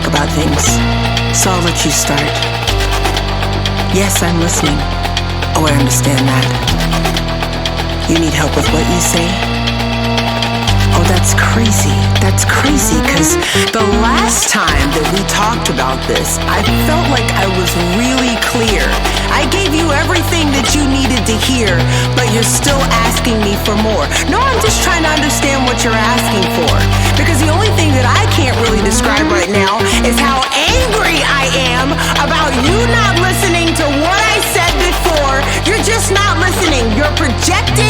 about things, so I'll let you start. Yes, I'm listening. Oh, I understand that. You need help with what you say? Oh, that's crazy. That's crazy, because the last time that we talked about this, I felt like I was really clear. I gave you everything that you needed to hear, but you're still asking me for more. No, I'm just trying to understand what you're asking for. Because the only thing that I can't really describe right now is how angry I am about you not listening to what I said before. You're just not listening. You're projecting